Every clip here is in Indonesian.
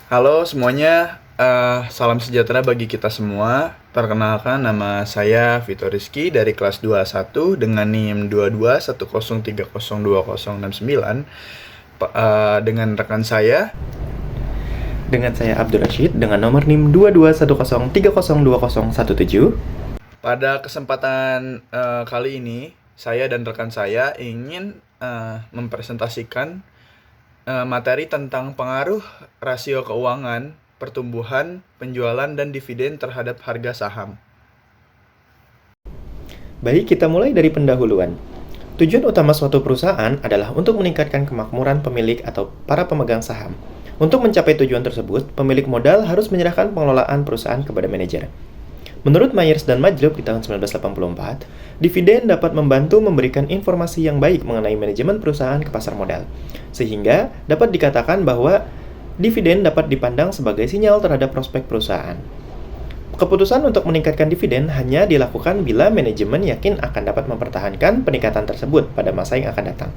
Halo semuanya, salam sejahtera bagi kita semua. Perkenalkan, nama saya Vito Rizky dari kelas 21 dengan NIM 2210302069. Dengan rekan saya. Dengan saya Abdul Rashid dengan nomor NIM 2210302017. Pada kesempatan kali ini, saya dan rekan saya ingin mempresentasikan materi tentang pengaruh rasio keuangan, pertumbuhan, penjualan, dan dividen terhadap harga saham. Baik, kita mulai dari pendahuluan. Tujuan utama suatu perusahaan adalah untuk meningkatkan kemakmuran pemilik atau para pemegang saham. Untuk mencapai tujuan tersebut, pemilik modal harus menyerahkan pengelolaan perusahaan kepada manajer. Menurut Myers dan Majrup di tahun 1984, dividen dapat membantu memberikan informasi yang baik mengenai manajemen perusahaan ke pasar modal, sehingga dapat dikatakan bahwa dividen dapat dipandang sebagai sinyal terhadap prospek perusahaan. Keputusan untuk meningkatkan dividen hanya dilakukan bila manajemen yakin akan dapat mempertahankan peningkatan tersebut pada masa yang akan datang.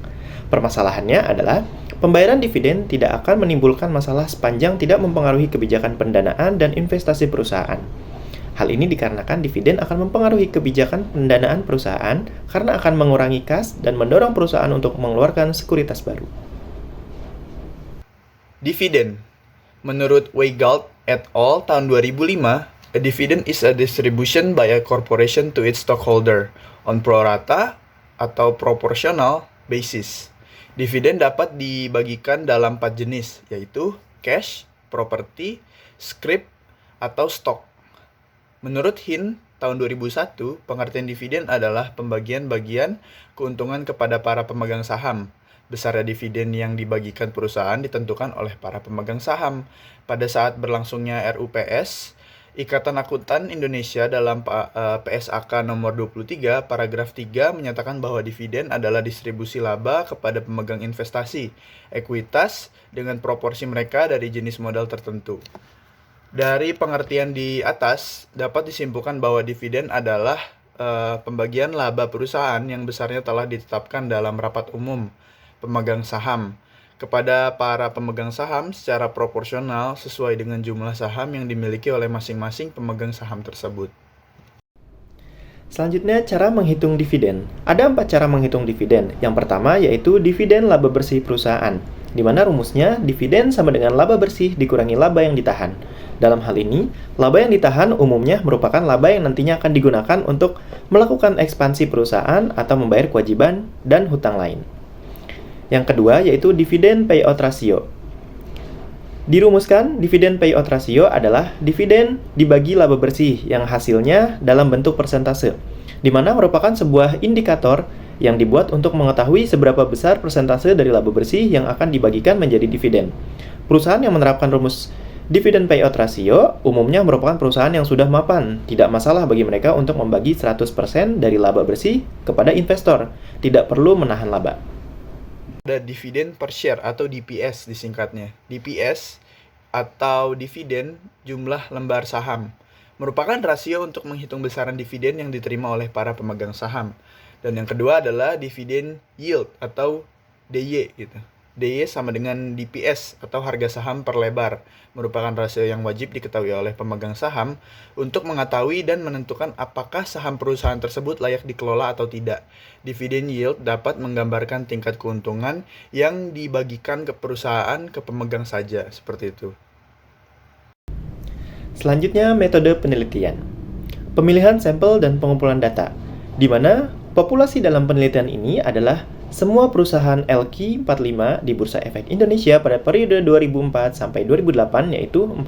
Permasalahannya adalah, pembayaran dividen tidak akan menimbulkan masalah sepanjang tidak mempengaruhi kebijakan pendanaan dan investasi perusahaan. Hal ini dikarenakan dividen akan mempengaruhi kebijakan pendanaan perusahaan karena akan mengurangi kas dan mendorong perusahaan untuk mengeluarkan sekuritas baru. Dividen. Menurut Weigalt et al. Tahun 2005, a dividend is a distribution by a corporation to its stockholder on pro rata atau proportional basis. Dividen dapat dibagikan dalam 4 jenis, yaitu cash, property, scrip, atau stock. Menurut Hin, tahun 2001, pengertian dividen adalah pembagian-bagian keuntungan kepada para pemegang saham. Besarnya dividen yang dibagikan perusahaan ditentukan oleh para pemegang saham. Pada saat berlangsungnya RUPS, Ikatan Akuntan Indonesia dalam PSAK nomor 23, paragraf 3 menyatakan bahwa dividen adalah distribusi laba kepada pemegang investasi, ekuitas, dengan proporsi mereka dari jenis modal tertentu. Dari pengertian di atas, dapat disimpulkan bahwa dividen adalah pembagian laba perusahaan yang besarnya telah ditetapkan dalam rapat umum pemegang saham kepada para pemegang saham secara proporsional sesuai dengan jumlah saham yang dimiliki oleh masing-masing pemegang saham tersebut. Selanjutnya, cara menghitung dividen. Ada 4 cara menghitung dividen. Yang pertama yaitu dividen laba bersih perusahaan, di mana rumusnya dividen sama dengan laba bersih dikurangi laba yang ditahan. Dalam hal ini, laba yang ditahan umumnya merupakan laba yang nantinya akan digunakan untuk melakukan ekspansi perusahaan atau membayar kewajiban dan hutang lain. Yang kedua yaitu dividen payout ratio. Dirumuskan, dividen payout ratio adalah dividen dibagi laba bersih yang hasilnya dalam bentuk persentase, di mana merupakan sebuah indikator yang dibuat untuk mengetahui seberapa besar persentase dari laba bersih yang akan dibagikan menjadi dividen. Perusahaan yang menerapkan rumus dividen payout ratio umumnya merupakan perusahaan yang sudah mapan. Tidak masalah bagi mereka untuk membagi 100% dari laba bersih kepada investor, tidak perlu menahan laba. Ada dividen per share atau DPS disingkatnya. DPS atau dividen jumlah lembar saham merupakan rasio untuk menghitung besaran dividen yang diterima oleh para pemegang saham. Dan yang kedua adalah dividen yield atau DY gitu. DY sama dengan DPS atau harga saham per lebar, merupakan rasio yang wajib diketahui oleh pemegang saham untuk mengetahui dan menentukan apakah saham perusahaan tersebut layak dikelola atau tidak. Dividen yield dapat menggambarkan tingkat keuntungan yang dibagikan ke perusahaan ke pemegang saja, seperti itu. Selanjutnya, metode penelitian. Pemilihan sampel dan pengumpulan data, di mana populasi dalam penelitian ini adalah semua perusahaan LQ45 di Bursa Efek Indonesia pada periode 2004 sampai 2008, yaitu 45,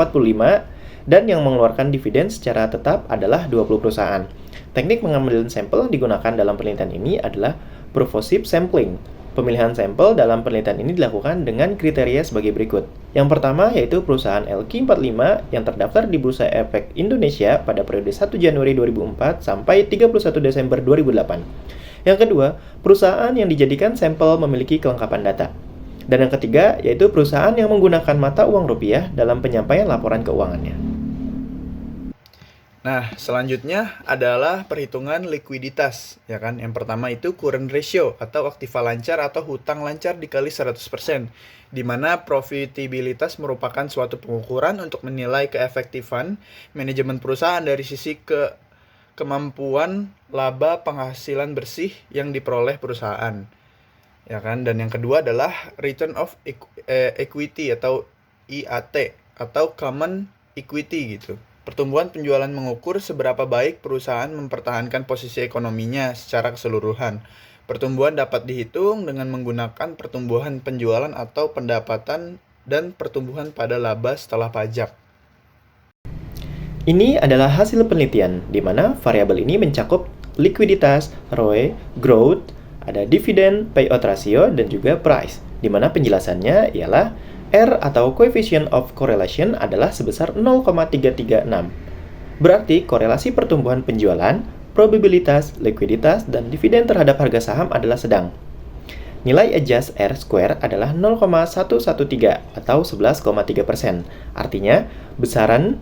dan yang mengeluarkan dividen secara tetap adalah 20 perusahaan. Teknik pengambilan sampel yang digunakan dalam penelitian ini adalah provosive sampling. Pemilihan sampel dalam penelitian ini dilakukan dengan kriteria sebagai berikut. Yang pertama yaitu perusahaan LQ45 yang terdaftar di Bursa Efek Indonesia pada periode 1 Januari 2004 sampai 31 Desember 2008. Yang kedua, perusahaan yang dijadikan sampel memiliki kelengkapan data. Dan yang ketiga, yaitu perusahaan yang menggunakan mata uang rupiah dalam penyampaian laporan keuangannya. Nah, selanjutnya adalah perhitungan likuiditas, ya kan? Yang pertama itu current ratio atau aktiva lancar atau hutang lancar dikali 100%, di mana profitabilitas merupakan suatu pengukuran untuk menilai keefektifan manajemen perusahaan dari sisi kemampuan laba penghasilan bersih yang diperoleh perusahaan. Ya kan? Dan yang kedua adalah return of equity atau IAT atau common equity gitu. Pertumbuhan penjualan mengukur seberapa baik perusahaan mempertahankan posisi ekonominya secara keseluruhan. Pertumbuhan dapat dihitung dengan menggunakan pertumbuhan penjualan atau pendapatan dan pertumbuhan pada laba setelah pajak. Ini adalah hasil penelitian, di mana variabel ini mencakup likuiditas, ROE, growth, ada dividen, payout ratio, dan juga price, di mana penjelasannya ialah R atau coefficient of correlation adalah sebesar 0,336. Berarti korelasi pertumbuhan penjualan, probabilitas, likuiditas, dan dividen terhadap harga saham adalah sedang. Nilai adjust R square adalah 0,113 atau 11,3%. Artinya, besaran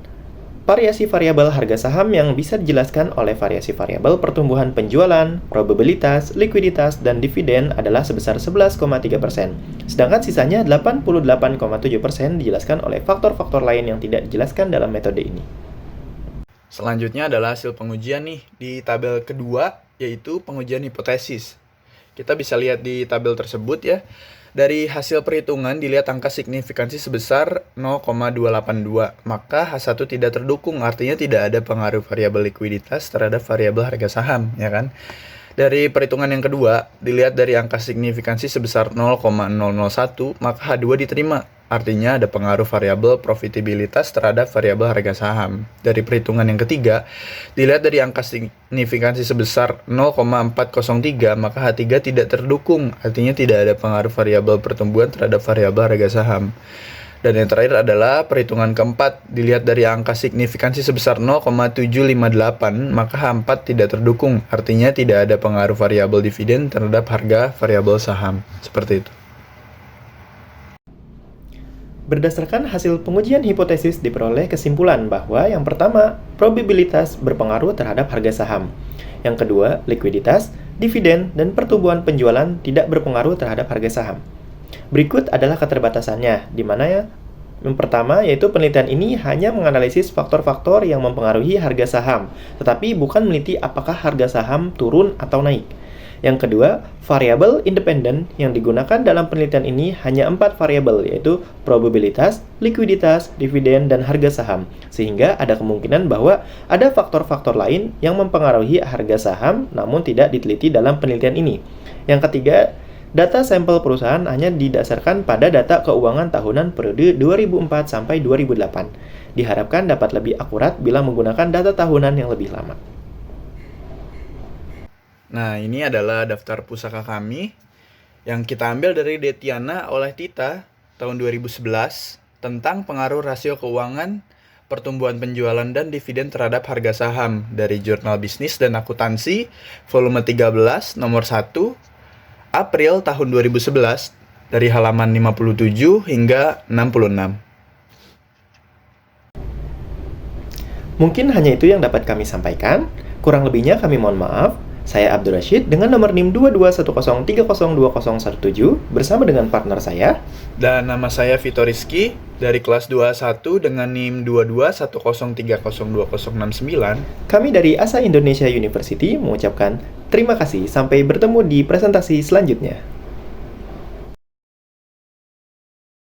variasi variabel harga saham yang bisa dijelaskan oleh variasi variabel pertumbuhan penjualan, probabilitas, likuiditas, dan dividen adalah sebesar 11,3%. Sedangkan sisanya 88,7% dijelaskan oleh faktor-faktor lain yang tidak dijelaskan dalam metode ini. Selanjutnya adalah hasil pengujian nih di tabel kedua, yaitu pengujian hipotesis. Kita bisa lihat di tabel tersebut ya. Dari hasil perhitungan dilihat angka signifikansi sebesar 0,282, maka H1 tidak terdukung, artinya tidak ada pengaruh variabel likuiditas terhadap variabel harga saham, ya kan? Dari perhitungan yang kedua, dilihat dari angka signifikansi sebesar 0,001, maka H2 diterima, artinya ada pengaruh variabel profitabilitas terhadap variabel harga saham. Dari perhitungan yang ketiga, dilihat dari angka signifikansi sebesar 0,403, maka H3 tidak terdukung, artinya tidak ada pengaruh variabel pertumbuhan terhadap variabel harga saham. Dan yang terakhir adalah perhitungan keempat, dilihat dari angka signifikansi sebesar 0,758, maka H4 tidak terdukung, artinya tidak ada pengaruh variabel dividen terhadap harga variabel saham. Seperti itu. Berdasarkan hasil pengujian hipotesis diperoleh kesimpulan bahwa yang pertama, probabilitas berpengaruh terhadap harga saham. Yang kedua, likuiditas, dividen, dan pertumbuhan penjualan tidak berpengaruh terhadap harga saham. Berikut adalah keterbatasannya, di mana yang pertama yaitu penelitian ini hanya menganalisis faktor-faktor yang mempengaruhi harga saham, tetapi bukan meneliti apakah harga saham turun atau naik. Yang kedua, variabel independen yang digunakan dalam penelitian ini hanya 4 variabel, yaitu probabilitas, likuiditas, dividen, dan harga saham. Sehingga ada kemungkinan bahwa ada faktor-faktor lain yang mempengaruhi harga saham namun tidak diteliti dalam penelitian ini. Yang ketiga, data sampel perusahaan hanya didasarkan pada data keuangan tahunan periode 2004 sampai 2008. Diharapkan dapat lebih akurat bila menggunakan data tahunan yang lebih lama. Nah, ini adalah daftar pusaka kami yang kita ambil dari Detiana oleh Tita tahun 2011 tentang pengaruh rasio keuangan, pertumbuhan penjualan dan dividen terhadap harga saham dari Jurnal Bisnis dan Akuntansi volume 13 nomor 1 April tahun 2011 dari halaman 57 hingga 66. Mungkin hanya itu yang dapat kami sampaikan. Kurang lebihnya kami mohon maaf. Saya Abdul Rashid dengan nomor NIM 2210302017 bersama dengan partner saya. Dan nama saya Vito Rizky dari kelas 21 dengan NIM 2210302069. Kami dari ASA Indonesia University mengucapkan terima kasih. Sampai bertemu di presentasi selanjutnya.